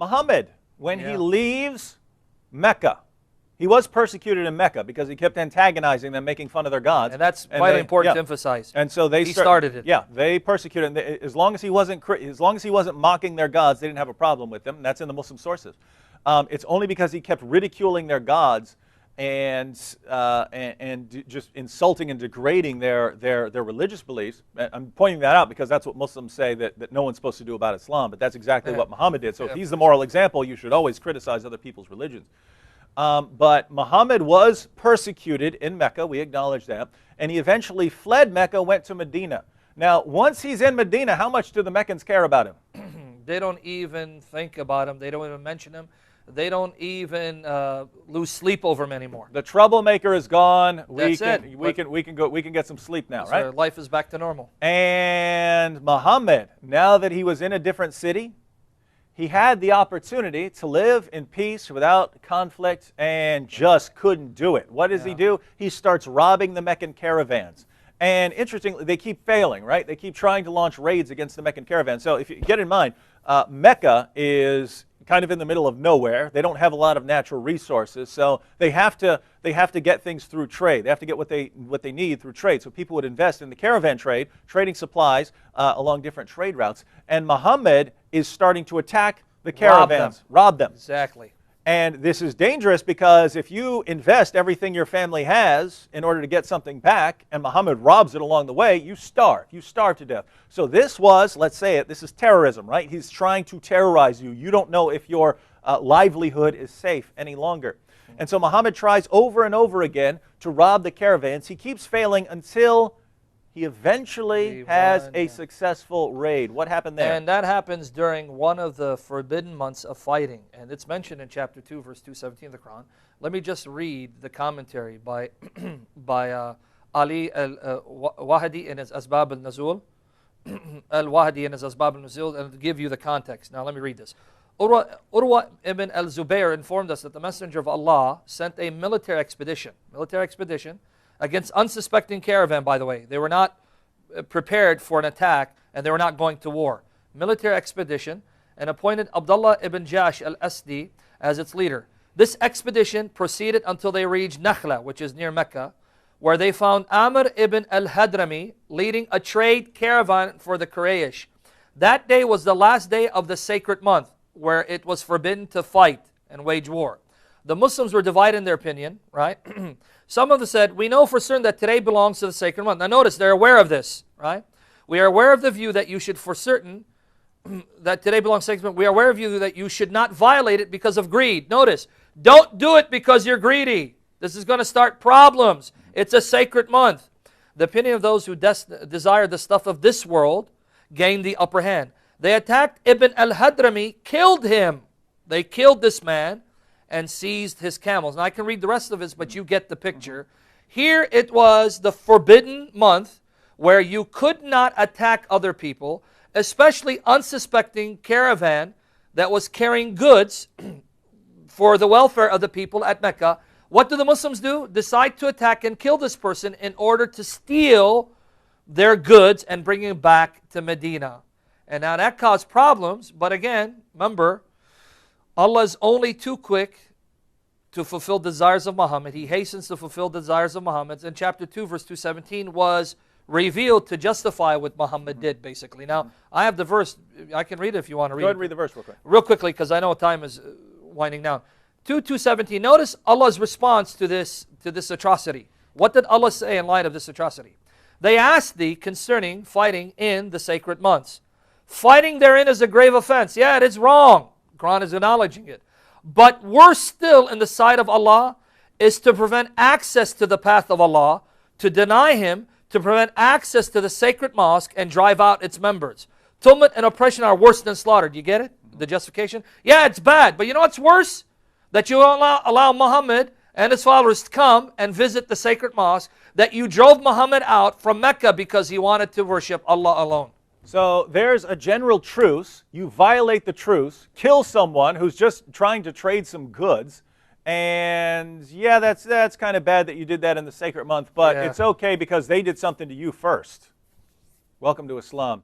Muhammad, when he leaves Mecca, he was persecuted in Mecca because he kept antagonizing them, making fun of their gods. And that's vitally important to emphasize. And so he started it. Yeah, they persecuted him. As long as he wasn't mocking their gods, they didn't have a problem with them. And that's in the Muslim sources. It's only because he kept ridiculing their gods and just insulting and degrading their religious beliefs. I'm pointing that out because that's what Muslims say that no one's supposed to do about Islam. But that's exactly what Muhammad did. So if he's the moral example, you should always criticize other people's religions. But Muhammad was persecuted in Mecca, we acknowledge that, and he eventually fled Mecca, went to Medina. Now, once he's in Medina, how much do the Meccans care about him? They don't even think about him. They don't even mention him. They don't even lose sleep over him anymore. The troublemaker is gone. We can get some sleep now, right? Life is back to normal. And Muhammad, now that he was in a different city, he had the opportunity to live in peace without conflict and just couldn't do it. What does he do? He starts robbing the Meccan caravans. And interestingly, they keep failing, right? They keep trying to launch raids against the Meccan caravans. So if you get in mind, Mecca is kind of in the middle of nowhere. They don't have a lot of natural resources, so they have to get things through trade. They have to get what they need through trade. So people would invest in the caravan trade, trading supplies along different trade routes. And Muhammad is starting to attack the caravans, rob them. Exactly. And this is dangerous because if you invest everything your family has in order to get something back, and Muhammad robs it along the way, you starve. You starve to death. So this was, let's say it, this is terrorism, right? He's trying to terrorize you. You don't know if your livelihood is safe any longer. And so Muhammad tries over and over again to rob the caravans. He keeps failing until he eventually has a successful raid. What happened there? And that happens during one of the forbidden months of fighting. And it's mentioned in chapter 2, verse 217 of the Quran. Let me just read the commentary by Ali al-Wahdi in his Asbab al-Nuzul. Al-Wahdi in his Asbab al-Nuzul, and give you the context. Now let me read this. Urwa ibn al-Zubayr informed us that the Messenger of Allah sent a military expedition against unsuspecting caravan, by the way. They were not prepared for an attack, and they were not going to war. Military expedition, and appointed Abdullah ibn Jash al-Asdi as its leader. This expedition proceeded until they reached Nakhla, which is near Mecca, where they found Amr ibn al-Hadrami leading a trade caravan for the Quraysh. That day was the last day of the sacred month, where it was forbidden to fight and wage war. The Muslims were divided in their opinion, right? Some of them said, we know for certain that today belongs to the sacred month. Now notice, they're aware of this, right? We are aware of the view that you should for certain, that today belongs to the sacred month. We are aware of you that you should not violate it because of greed. Notice, don't do it because you're greedy. This is going to start problems. It's a sacred month. The opinion of those who desire the stuff of this world gained the upper hand. They attacked Ibn al-Hadrami, killed him. They killed this man and seized his camels. Now I can read the rest of this, but you get the picture. Here it was the forbidden month where you could not attack other people, especially unsuspecting caravan that was carrying goods for the welfare of the people at Mecca. What do the Muslims do? Decide to attack and kill this person in order to steal their goods and bring them back to Medina. And now that caused problems, but again, remember, Allah is only too quick to fulfill desires of Muhammad. He hastens to fulfill desires of Muhammad. And chapter 2, verse 217 was revealed to justify what Muhammad did, basically. Now, I have the verse. I can read it if you want to read it. Go ahead and read the verse real quick. Real quickly, because I know time is winding down. 2:217. Notice Allah's response to this atrocity. What did Allah say in light of this atrocity? They asked thee concerning fighting in the sacred months. Fighting therein is a grave offense. Yeah, it is wrong. Quran is acknowledging it. But worse still in the sight of Allah is to prevent access to the path of Allah, to deny Him, to prevent access to the sacred mosque and drive out its members. Tumult and oppression are worse than slaughter. Do you get it? The justification? Yeah, it's bad. But you know what's worse? That you allow Muhammad and his followers to come and visit the sacred mosque, that you drove Muhammad out from Mecca because he wanted to worship Allah alone. So there's a general truce. You violate the truce, kill someone who's just trying to trade some goods, and yeah, that's kind of bad that you did that in the sacred month, but it's okay because they did something to you first. Welcome to Islam.